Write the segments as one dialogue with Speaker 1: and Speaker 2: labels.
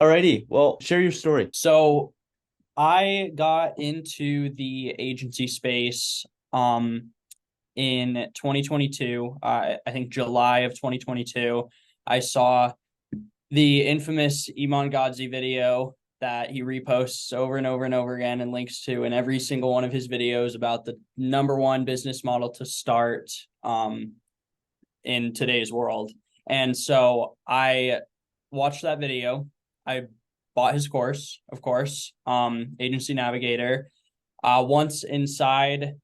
Speaker 1: Alrighty. Well, share your story.
Speaker 2: So I got into the agency space in 2022. I think July of 2022. I saw the infamous Iman Godzi video that he reposts over and over and over again and links to in every single one of his videos about the number one business model to start in today's world. And so I watched that video. I bought his course, of course, Agency Navigator. Once inside,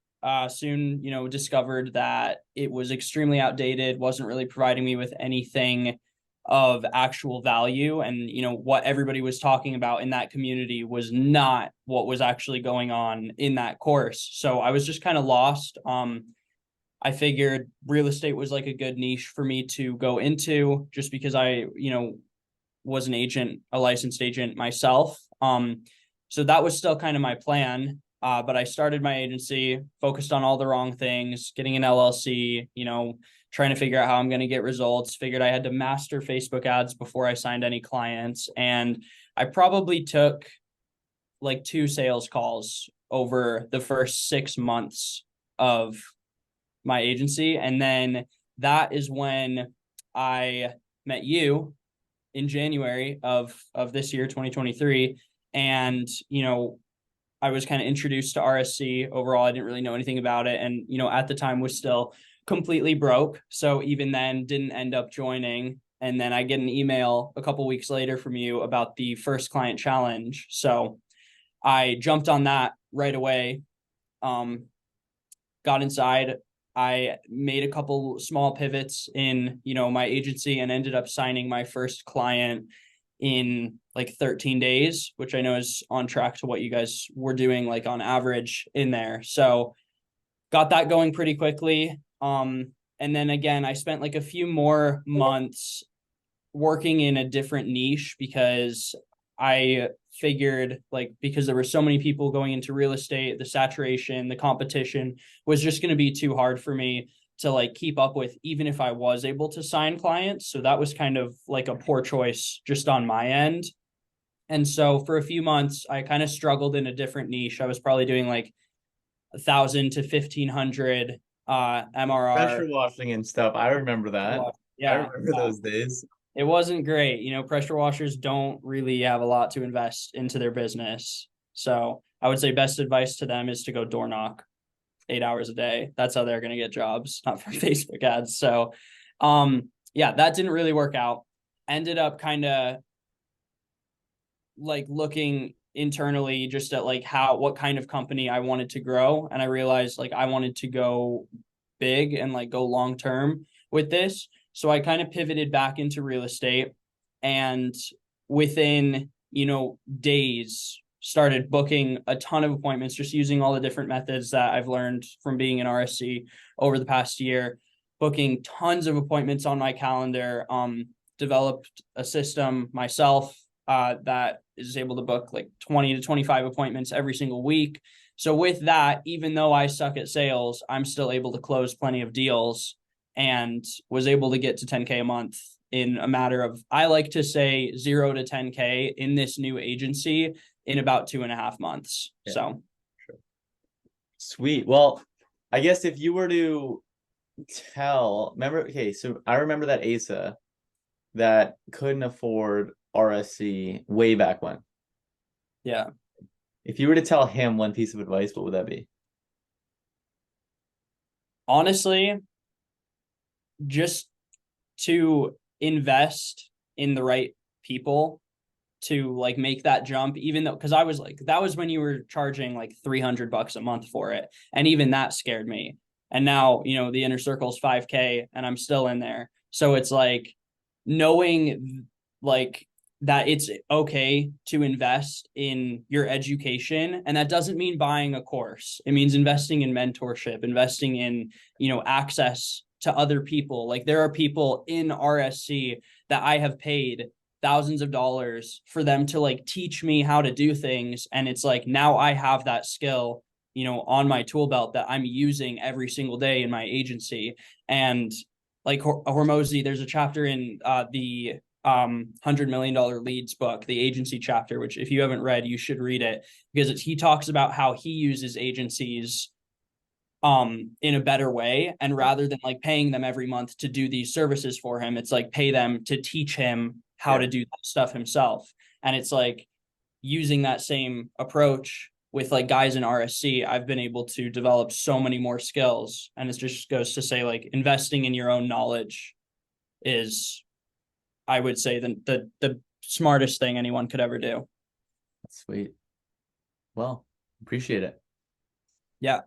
Speaker 2: soon, discovered that it was extremely outdated, wasn't really providing me with anything of actual value. And, what everybody was talking about in that community was not what was actually going on in that course. So I was just kind of lost. I figured real estate was like a good niche for me to go into just because I, was an agent, a licensed agent myself. So that was still kind of my plan. But I started my agency, focused on all the wrong things, getting an LLC, trying to figure out how I'm going to get results. Figured I had to master Facebook ads before I signed any clients. And I probably took like 2 sales calls over the first 6 months of my agency. And then that is when I met you in January of this year, 2023. And, I was kind of introduced to RSC overall. I didn't really know anything about it. And, at the time was still completely broke. So even then didn't end up joining. And then I get an email a couple weeks later from you about the first client challenge. So I jumped on that right away. Got inside. I made a couple small pivots in, my agency and ended up signing my first client in like 13 days, which I know is on track to what you guys were doing like on average in there. So got that going pretty quickly. And then again, I spent like a few more months working in a different niche because I figured like because there were so many people going into real estate, the saturation, the competition was just going to be too hard for me to like keep up with, even if I was able to sign clients. So that was kind of like a poor choice just on my end. And so for a few months, I kind of struggled in a different niche. I was probably doing like 1,000 to 1,500
Speaker 1: Pressure
Speaker 2: MRR.
Speaker 1: washing and stuff. I remember that. I
Speaker 2: Yeah,
Speaker 1: remember those days.
Speaker 2: it wasn't great. Pressure washers don't really have a lot to invest into their business. So I would say best advice to them is to go door knock 8 hours a day. That's how they're going to get jobs, not from Facebook ads. So, yeah, that didn't really work out. Ended up kind of like looking internally just at like what kind of company I wanted to grow. And I realized like I wanted to go big and like go long term with this. So I kind of pivoted back into real estate and within, days started booking a ton of appointments, just using all the different methods that I've learned from being in RSC over the past year, booking tons of appointments on my calendar, developed a system myself that is able to book like 20 to 25 appointments every single week. So with that, even though I suck at sales, I'm still able to close plenty of deals and was able to get to 10K a month in a matter of, I like to say 0 to 10K in this new agency in about 2.5 months.
Speaker 1: Yeah,
Speaker 2: So
Speaker 1: sure. Sweet. Well, I guess if you were to remember, okay, so I remember that Asa that couldn't afford RSC way back when.
Speaker 2: yeah,
Speaker 1: If you were to tell him one piece of advice, what would that be?
Speaker 2: honestly, just to invest in the right people to like make that jump, even though because I was like that was when you were charging like $300 a month for it, and even that scared me. And now the inner circle is 5K and I'm still in there. So it's like knowing like that it's okay to invest in your education, and that doesn't mean buying a course. It means investing in mentorship, investing in access to other people. Like there are people in RSC that I have paid thousands of dollars for them to like teach me how to do things, and it's like now I have that skill on my tool belt that I'm using every single day in my agency. And like Hormozy, there's a chapter in the $100 million leads book, the agency chapter, which if you haven't read, you should read it, because he talks about how he uses agencies in a better way, and rather than like paying them every month to do these services for him, it's like pay them to teach him how to do that stuff himself. And it's like using that same approach with like guys in RSC, I've been able to develop so many more skills. And it just goes to say, like, investing in your own knowledge is, I would say, the smartest thing anyone could ever do.
Speaker 1: Sweet. Well, appreciate it.
Speaker 2: Yeah.